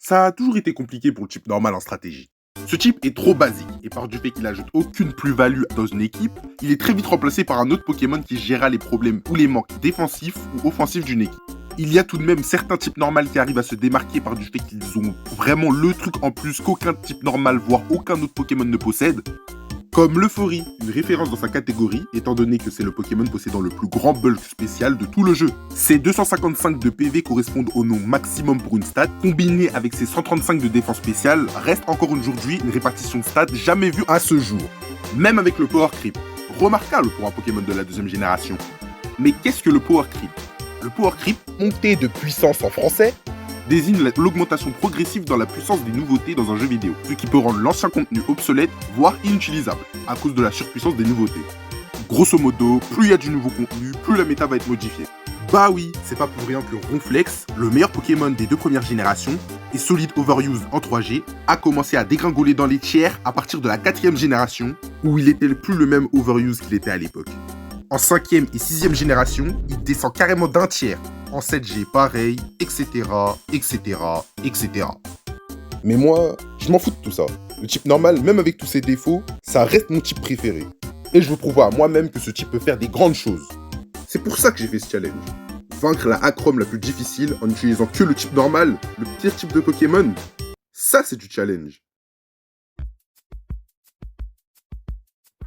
Ça a toujours été compliqué pour le type normal en stratégie. Ce type est trop basique, et par du fait qu'il ajoute aucune plus-value dans une équipe, il est très vite remplacé par un autre Pokémon qui gérera les problèmes ou les manques défensifs ou offensifs d'une équipe. Il y a tout de même certains types normaux qui arrivent à se démarquer par du fait qu'ils ont vraiment le truc en plus qu'aucun type normal, voire aucun autre Pokémon ne possède, comme l'Euphorie, une référence dans sa catégorie, étant donné que c'est le Pokémon possédant le plus grand bulk spécial de tout le jeu. Ses 255 de PV correspondent au nom maximum pour une stat, combiné avec ses 135 de défense spéciale, reste encore aujourd'hui une répartition de stats jamais vue à ce jour. Même avec le Power Creep, remarquable pour un Pokémon de la deuxième génération. Mais qu'est-ce que le Power Creep? Le Power Creep, montée de puissance en français, désigne l'augmentation progressive dans la puissance des nouveautés dans un jeu vidéo, ce qui peut rendre l'ancien contenu obsolète, voire inutilisable, à cause de la surpuissance des nouveautés. Grosso modo, plus il y a du nouveau contenu, plus la méta va être modifiée. Bah oui, c'est pas pour rien que Ronflex, le meilleur Pokémon des deux premières générations, et Solid Overuse en 3G, a commencé à dégringoler dans les tiers à partir de la 4ème génération, où il était plus le même Overuse qu'il était à l'époque. En 5ème et 6ème génération, il descend carrément d'un tiers. En 7G, pareil, etc., etc., etc. Mais moi, je m'en fous de tout ça. Le type normal, même avec tous ses défauts, ça reste mon type préféré. Et je veux prouver à moi-même que ce type peut faire des grandes choses. C'est pour ça que j'ai fait ce challenge. Vaincre la Acrom la plus difficile en n'utilisant que le type normal, le pire type de Pokémon. Ça, c'est du challenge.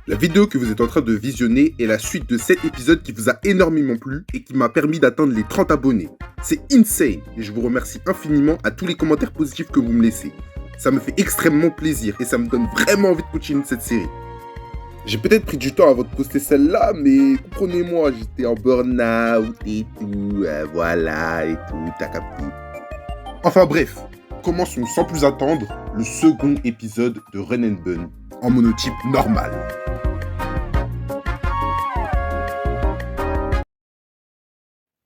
La vidéo que vous êtes en train de visionner est la suite de cet épisode qui vous a énormément plu et qui m'a permis d'atteindre les 30 abonnés. C'est insane et je vous remercie infiniment à tous les commentaires positifs que vous me laissez. Ça me fait extrêmement plaisir et ça me donne vraiment envie de continuer cette série. J'ai peut-être pris du temps avant de poster celle-là, mais comprenez-moi, j'étais en burn-out et tout, voilà et tout, t'as capté. Enfin bref, commençons sans plus attendre le second épisode de Run and Gun en monotype normal.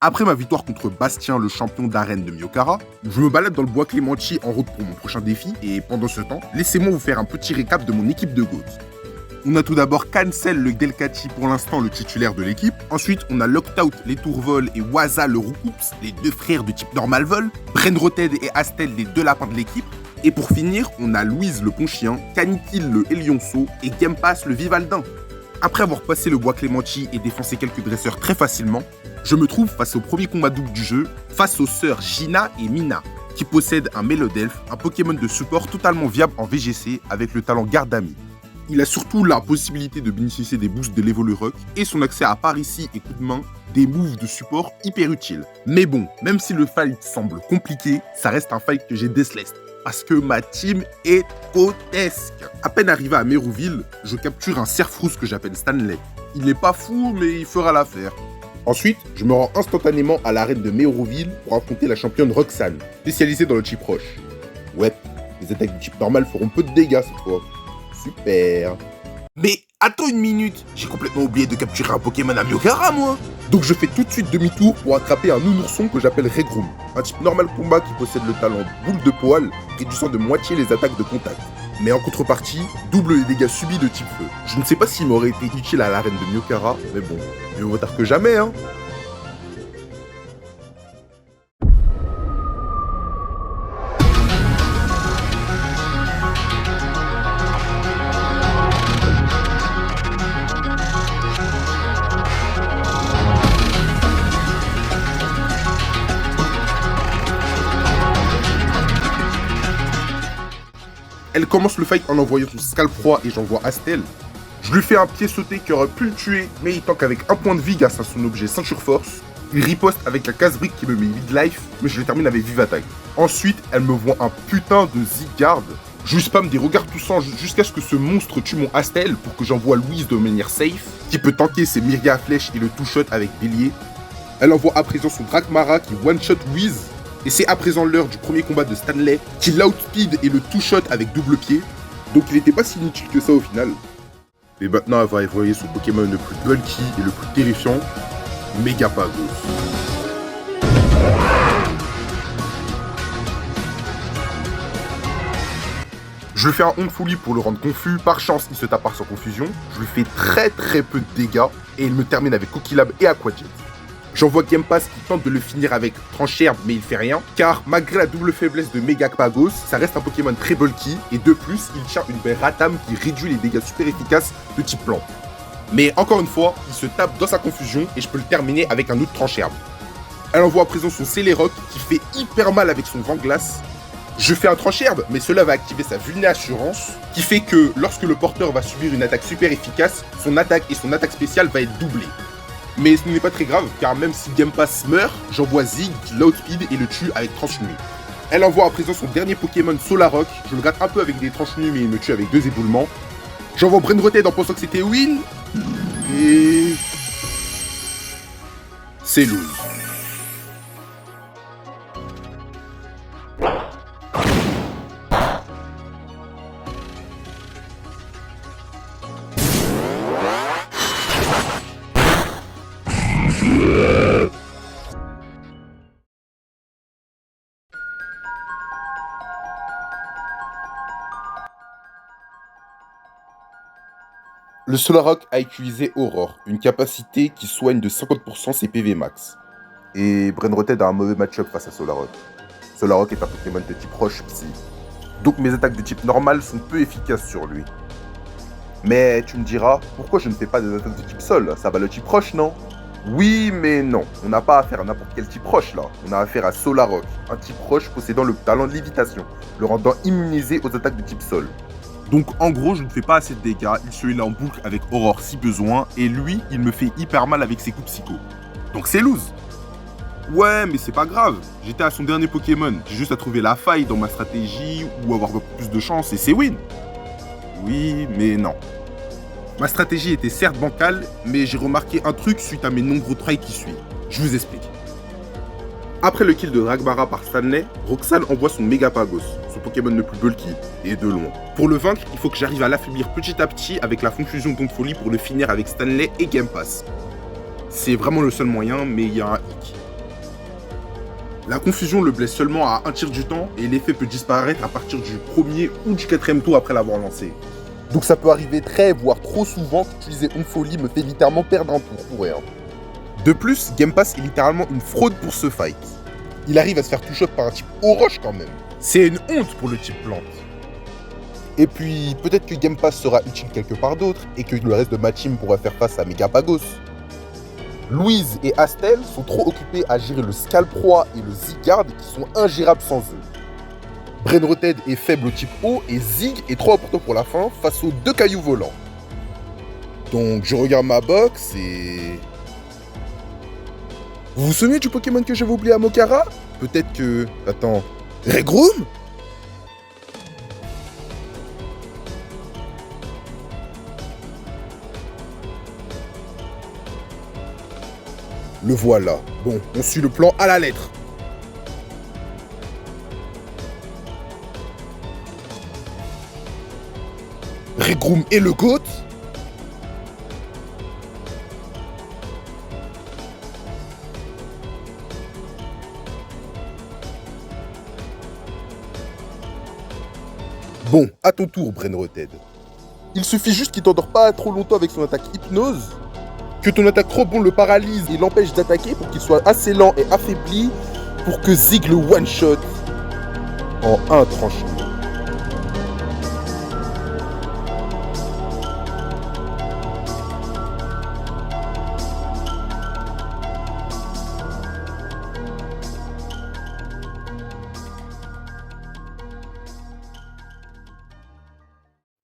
Après ma victoire contre Bastien, le champion d'arène de Myokara, je me balade dans le bois Clémenti en route pour mon prochain défi, et pendant ce temps, laissez-moi vous faire un petit récap de mon équipe de GOAT. On a tout d'abord Cancel le Delcatty, pour l'instant le titulaire de l'équipe. Ensuite, on a Loctout, les Tourvol et Waza le Roucoups, les deux frères de type normal vol. Brenroted et Astel, les deux lapins de l'équipe. Et pour finir, on a Louise le Ponchien, Canicule le Elionceau et Gamepass le Vivaldin. Après avoir passé le bois Clémenti et défoncé quelques dresseurs très facilement, je me trouve face au premier combat double du jeu, face aux sœurs Gina et Mina, qui possèdent un Melodelph, un Pokémon de support totalement viable en VGC avec le talent Gardami. Il a surtout la possibilité de bénéficier des boosts de l'Evolurock et son accès à Parisie et coup de main, des moves de support hyper utiles. Mais bon, même si le fight semble compliqué, ça reste un fight que j'ai déceleste. Parce que ma team est grotesque. À peine arrivé à Mérouville, je capture un Cerfrousse que j'appelle Stanley. Il n'est pas fou, mais il fera l'affaire. Ensuite, je me rends instantanément à l'arène de Mérouville pour affronter la championne Roxane, spécialisée dans le type roche. Ouais, les attaques du type normal feront peu de dégâts cette fois. Super. Mais attends une minute, j'ai complètement oublié de capturer un Pokémon à Myokara, moi. Donc je fais tout de suite demi-tour pour attraper un nounourson que j'appelle Regrum, un type normal combat qui possède le talent boule de poil, réduisant de moitié les attaques de contact. Mais en contrepartie, double les dégâts subis de type feu. Je ne sais pas s'il m'aurait été utile à l'arène de Myokara, mais bon, mieux vaut tard que jamais, hein. Elle commence le fight en envoyant son Scalproie et j'envoie Astel. Je lui fais un pied sauté qui aurait pu le tuer, mais il tank avec un point de vie grâce à son objet Ceinture Force. Il riposte avec la casse-brique qui me met 8 life, mais je le termine avec Vive Attaque. Ensuite, elle me voit un putain de Zygarde. Je lui spam des regards toussants jusqu'à ce que ce monstre tue mon Astel pour que j'envoie Louise de manière safe, qui peut tanker ses myriades à flèches et le two-shot avec Bélier. Elle envoie à présent son Dragmara qui one-shot Louise. Et c'est à présent l'heure du premier combat de Stanley, qui l'outspeed et le two-shot avec double pied. Donc il n'était pas si inutile que ça au final. Et maintenant elle va envoyer son Pokémon le plus bulky et le plus terrifiant, Megapagos. Je lui fais un Honk Fully pour le rendre confus, par chance il se tape par sans confusion. Je lui fais très peu de dégâts et il me termine avec Kokilab et Aqua Jet. J'envoie Game Pass qui tente de le finir avec Trancherbe, mais il fait rien, car malgré la double faiblesse de Megapagos, ça reste un Pokémon très bulky, et de plus, il tient une belle Rattame qui réduit les dégâts super efficaces de type plante. Mais encore une fois, il se tape dans sa confusion, et je peux le terminer avec un autre Trancherbe. Elle envoie à présent son Celerock qui fait hyper mal avec son vent glace. Je fais un Trancherbe, mais cela va activer sa Vulné-Assurance, qui fait que lorsque le porteur va subir une attaque super efficace, son attaque et son attaque spéciale va être doublée. Mais ce n'est pas très grave, car même si Game Pass meurt, j'envoie Zig qui l'outspeed et le tue avec Tranche Nuit. Elle envoie à présent son dernier Pokémon Solarock, je le gratte un peu avec des tranches nues mais il me tue avec 2 éboulements. J'envoie Brainroted en pensant que c'était win, et... c'est lose. Le Solarock a utilisé Aurore, une capacité qui soigne de 50% ses PV max. Et Brainroted a un mauvais match-up face à Solarock. Solarock est un Pokémon de type roche psy. Donc mes attaques de type normal sont peu efficaces sur lui. Mais tu me diras, pourquoi je ne fais pas des attaques de type sol? Ça va le type roche, non? Oui, mais non. On n'a pas affaire à n'importe quel type roche là. On a affaire à Solarock, un type roche possédant le talent de lévitation, le rendant immunisé aux attaques de type sol. Donc en gros, je ne fais pas assez de dégâts, il se heal en boucle avec Aurore si besoin, et lui, il me fait hyper mal avec ses coups psycho. Donc c'est lose. Ouais, mais c'est pas grave, j'étais à son dernier Pokémon, j'ai juste à trouver la faille dans ma stratégie, ou avoir beaucoup plus de chance, et c'est win. Oui, mais non. Ma stratégie était certes bancale, mais j'ai remarqué un truc suite à mes nombreux tries qui suivent. Je vous explique. Après le kill de Dragbara par Stanley, Roxal envoie son Megapagos, son Pokémon le plus bulky, et de loin. Pour le vaincre, il faut que j'arrive à l'affaiblir petit à petit avec la confusion d'onde folie pour le finir avec Stanley et Game Pass. C'est vraiment le seul moyen, mais il y a un hic. La confusion le blesse seulement à un tir du temps, et l'effet peut disparaître à partir du premier ou du 4ème tour après l'avoir lancé. Donc ça peut arriver très, voire trop souvent qu'utiliser onde folie me fait littéralement perdre un tour pour rien. De plus, Game Pass est littéralement une fraude pour ce fight. Il arrive à se faire touch-up par un type Oroche quand même. C'est une honte pour le type plante. Et puis, peut-être que Game Pass sera utile quelque part d'autre, et que le reste de ma team pourra faire face à Megapagos. Louise et Astel sont trop occupés à gérer le Scalproie et le Zygarde qui sont ingérables sans eux. Brainroted est faible au type eau, et Zig est trop important pour la fin face aux 2 cailloux volants. Donc, je regarde ma box et... Vous vous souvenez du Pokémon que j'avais oublié à Mokara? Peut-être que... Attends... Regrum? Le voilà. Bon, on suit le plan à la lettre. Regrum et le GOAT? Bon, à ton tour, Brainroted. Il suffit juste qu'il t'endort pas trop longtemps avec son attaque hypnose, que ton attaque trop bon le paralyse et l'empêche d'attaquer pour qu'il soit assez lent et affaibli pour que Zig le one-shot en un tranchement.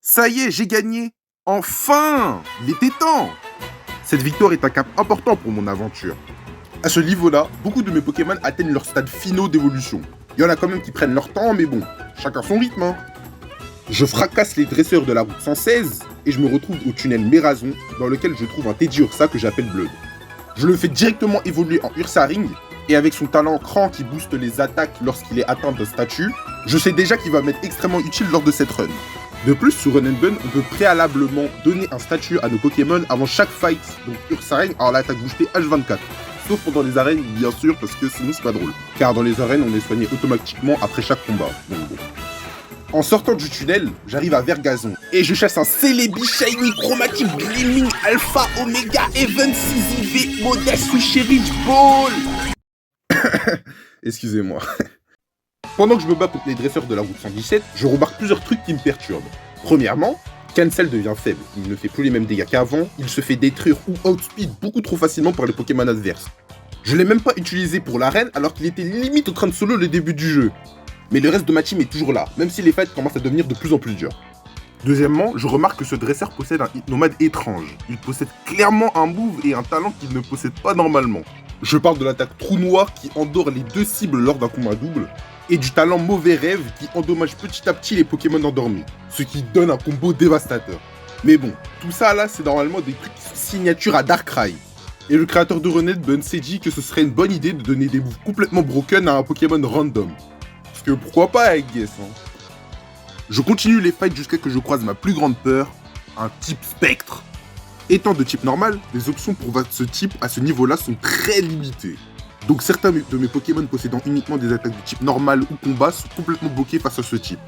Ça y est, j'ai gagné. Enfin! Il était temps! Cette victoire est un cap important pour mon aventure. À ce niveau-là, beaucoup de mes Pokémon atteignent leur stade finaux d'évolution. Il y en a quand même qui prennent leur temps, mais bon, chacun son rythme, hein. Je fracasse les dresseurs de la route 116 et je me retrouve au tunnel Mérazon, dans lequel je trouve un Teddy Ursa que j'appelle Blood. Je le fais directement évoluer en Ursaring, et avec son talent cran qui booste les attaques lorsqu'il est atteint d'un statut, je sais déjà qu'il va m'être extrêmement utile lors de cette run. De plus, sur Run and Gun, on peut préalablement donner un statut à nos Pokémon avant chaque fight, donc Ursaring a l'attaque boostée H24. Sauf pendant les arènes, bien sûr, parce que sinon c'est pas drôle. Car dans les arènes, on est soigné automatiquement après chaque combat, donc bon. En sortant du tunnel, j'arrive à Vergazon et je chasse un Celebi Shiny Chromatic Gleaming Alpha Omega Even CZV Model Switcherich Ball. Excusez-moi. Pendant que je me bats contre les dresseurs de la route 117, je remarque plusieurs trucs qui me perturbent. Premièrement, Cancel devient faible, il ne fait plus les mêmes dégâts qu'avant, il se fait détruire ou outspeed beaucoup trop facilement par les Pokémon adverses. Je l'ai même pas utilisé pour l'arène alors qu'il était limite en train de solo le début du jeu. Mais le reste de ma team est toujours là, même si les fights commencent à devenir de plus en plus durs. Deuxièmement, je remarque que ce dresseur possède un hypnomade étrange. Il possède clairement un move et un talent qu'il ne possède pas normalement. Je parle de l'attaque Trou Noir qui endort les deux cibles lors d'un combat double, et du talent Mauvais Rêve qui endommage petit à petit les Pokémon endormis, ce qui donne un combo dévastateur. Mais bon, tout ça là c'est normalement des trucs qui sont signature à Darkrai. Et le créateur de Renette Ben s'est dit que ce serait une bonne idée de donner des moves complètement broken à un Pokémon random. Parce que pourquoi pas, I guess, hein. Je continue les fights jusqu'à ce que je croise ma plus grande peur, un type Spectre. Étant de type normal, les options pour ce type à ce niveau-là sont très limitées. Donc certains de mes Pokémon possédant uniquement des attaques de type normal ou combat sont complètement bloqués face à ce type.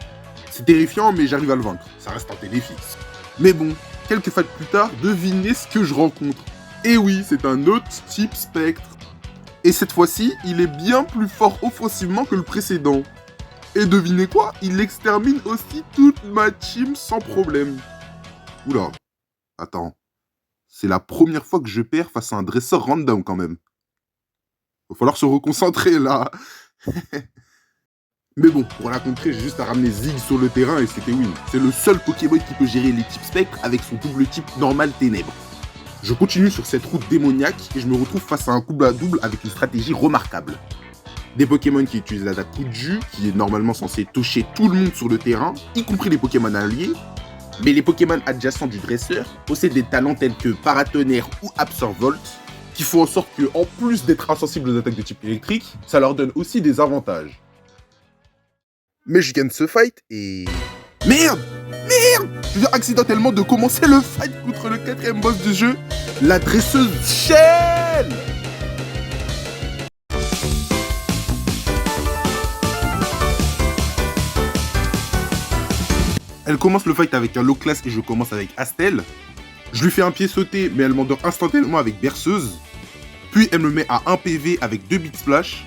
C'est terrifiant, mais j'arrive à le vaincre. Ça reste un téléfixe. Mais bon, quelques fights plus tard, devinez ce que je rencontre. Et oui, c'est un autre type Spectre. Et cette fois-ci, il est bien plus fort offensivement que le précédent. Et devinez quoi? Il extermine aussi toute ma team sans problème. Oula, attends. C'est la première fois que je perds face à un dresseur random quand même. Va falloir se reconcentrer là. Mais bon, pour la contrer, j'ai juste à ramener Zig sur le terrain et c'était win. C'est le seul Pokémon qui peut gérer les types Spectre avec son double type normal Ténèbres. Je continue sur cette route démoniaque et je me retrouve face à un combat double avec une stratégie remarquable. Des Pokémon qui utilisent l'attaque coup de jus, qui est normalement censé toucher tout le monde sur le terrain, y compris les Pokémon alliés. Mais les Pokémon adjacents du dresseur possèdent des talents tels que Paratonnerre ou Absorvolt, qui font en sorte que, en plus d'être insensibles aux attaques de type électrique, ça leur donne aussi des avantages. Mais je gagne ce fight et... Merde! Je viens accidentellement de commencer le fight contre le 4ème boss du jeu, la dresseuse Shell! Elle commence le fight avec un low class et je commence avec Astel. Je lui fais un pied sauté, mais elle m'endort instantanément avec Berceuse. Puis elle me met à 1 PV avec 2 Beat Splash.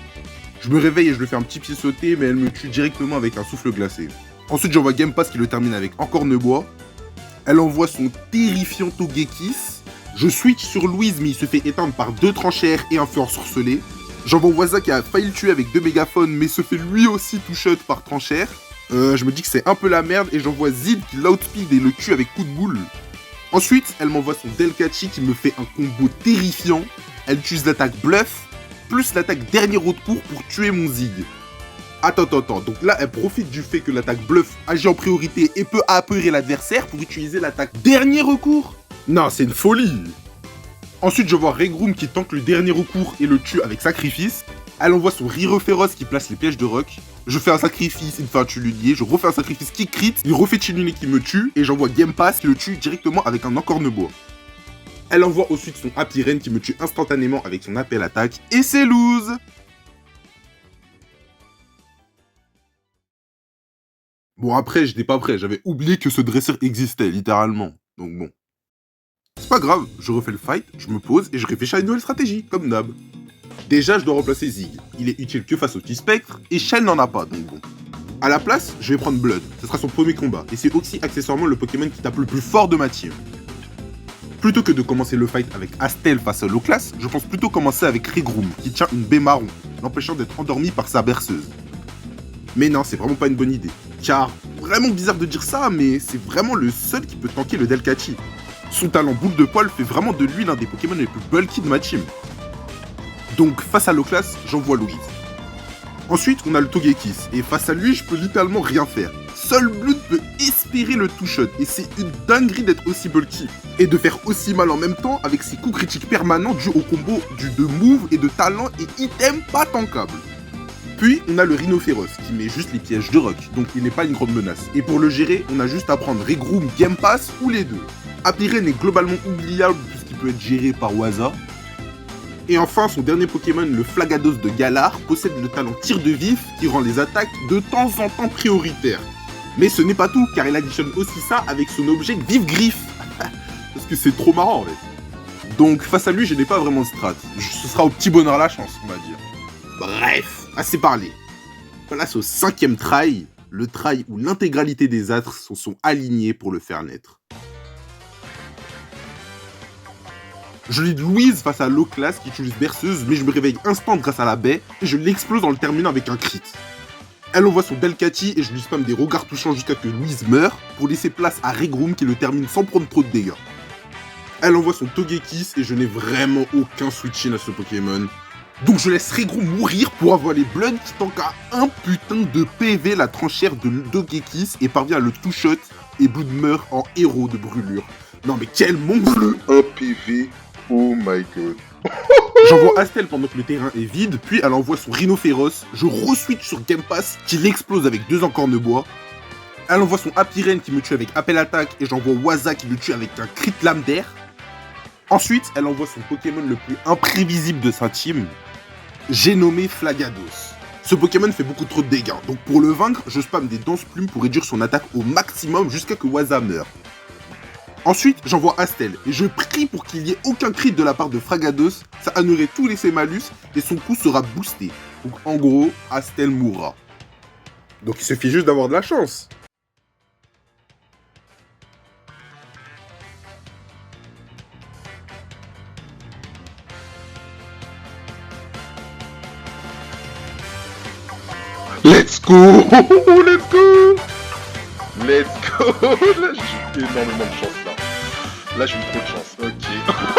Je me réveille et je lui fais un petit pied sauté, mais elle me tue directement avec un souffle glacé. Ensuite j'envoie Game Pass qui le termine avec Encornebois. Elle envoie son terrifiant Togekiss. Je switch sur Louise, mais il se fait éteindre par 2 tranchères et un feu ensorcelé. J'envoie Waza qui a failli le tuer avec 2 mégaphones, mais se fait lui aussi two-shot par tranchère. Je me dis que c'est un peu la merde et j'envoie Zid qui l'outspeed et le tue avec coup de boule. Ensuite, elle m'envoie son Delcachi qui me fait un combo terrifiant. Elle utilise l'attaque Bluff, plus l'attaque Dernier recours pour tuer mon Zig. Attends, donc là elle profite du fait que l'attaque Bluff agit en priorité et peut apeurer l'adversaire pour utiliser l'attaque Dernier recours. Non, c'est une folie. Ensuite, je vois Regroom qui tente le Dernier recours et le tue avec Sacrifice. Elle envoie son Rire Féroce qui place les pièges de rock. Je fais un sacrifice, il me fait un Tululier. Je refais un sacrifice qui crit, il refait Chinuni qui me tue. Et j'envoie Game Pass qui le tue directement avec un Encornebois. Elle envoie ensuite son Happy Rain qui me tue instantanément avec son appel attaque. Et c'est lose. Bon après, j'étais pas prêt, j'avais oublié que ce dresseur existait, littéralement. Donc bon. C'est pas grave, je refais le fight, je me pose et je réfléchis à une nouvelle stratégie, comme d'hab. Déjà, je dois remplacer Zig. Il est utile que face au petit Spectre, et Shell n'en a pas, donc bon. A la place, je vais prendre Blood, ce sera son premier combat, et c'est aussi accessoirement le Pokémon qui tape le plus fort de ma team. Plutôt que de commencer le fight avec Astel face à low class, je pense plutôt commencer avec Regroom, qui tient une baie marron, l'empêchant d'être endormi par sa berceuse. Mais non, c'est vraiment pas une bonne idée, car, vraiment bizarre de dire ça, mais c'est vraiment le seul qui peut tanker le Delcachi. Son talent boule de poil fait vraiment de lui l'un des Pokémon les plus bulky de ma team. Donc face à low class, j'envoie Louise. Ensuite, on a le Togekiss, et face à lui, je peux littéralement rien faire. Seul Blood peut espérer le two-shot, et c'est une dinguerie d'être aussi bulky. Et de faire aussi mal en même temps avec ses coups critiques permanents dus au combo de move et de talent et items pas tankables. Puis, on a le Rhino Féroce, qui met juste les pièges de rock, donc il n'est pas une grande menace. Et pour le gérer, on a juste à prendre Regroom, Game Pass ou les deux. Happy Rain est globalement oubliable puisqu'il peut être géré par Waza. Et enfin, son dernier Pokémon, le Flagados de Galar, possède le talent Tir de Vif qui rend les attaques de temps en temps prioritaires. Mais ce n'est pas tout, car il additionne aussi ça avec son objet Vive-Griffe. Parce que c'est trop marrant en fait. Donc face à lui, je n'ai pas vraiment de strat. Ce sera au petit bonheur la chance, on va dire. Bref, assez parlé. Place au 5e try, le try où l'intégralité des astres sont alignés pour le faire naître. Je lead Louise face à low class qui utilise berceuse, mais je me réveille instant grâce à la baie et je l'explose en le terminant avec un crit. Elle envoie son Belkati et je lui spam des regards touchants jusqu'à ce que Louise meure pour laisser place à Regrum qui le termine sans prendre trop de dégâts. Elle envoie son Togekiss et je n'ai vraiment aucun switch-in à ce Pokémon. Donc je laisse Regrum mourir pour avoir les Blood qui tank à un putain de PV la tranchère de Togekiss et parvient à le two-shot et Blood meurt en héros de brûlure. Non mais quel monstre! Un PV, oh my god. J'envoie Astel pendant que le terrain est vide, puis elle envoie son Rhino féroce, je re-switch sur Game Pass qui l'explose avec 2 encorne-bois. Elle envoie son Happy Rain qui me tue avec Appel Attaque et j'envoie Waza qui le tue avec un crit lame d'air. Ensuite, elle envoie son Pokémon le plus imprévisible de sa team, j'ai nommé Flagados. Ce Pokémon fait beaucoup trop de dégâts, donc pour le vaincre, je spam des danses plumes pour réduire son attaque au maximum jusqu'à que Waza meure. Ensuite, j'envoie Astel, et je prie pour qu'il n'y ait aucun crit de la part de Fragados, ça annulerait tous les malus, et son coup sera boosté. Donc en gros, Astel mourra. Donc il suffit juste d'avoir de la chance. Let's go. Let's go. Let's go. Là, j'ai eu énormément de chance là. Là, j'ai eu trop de chance. Ok.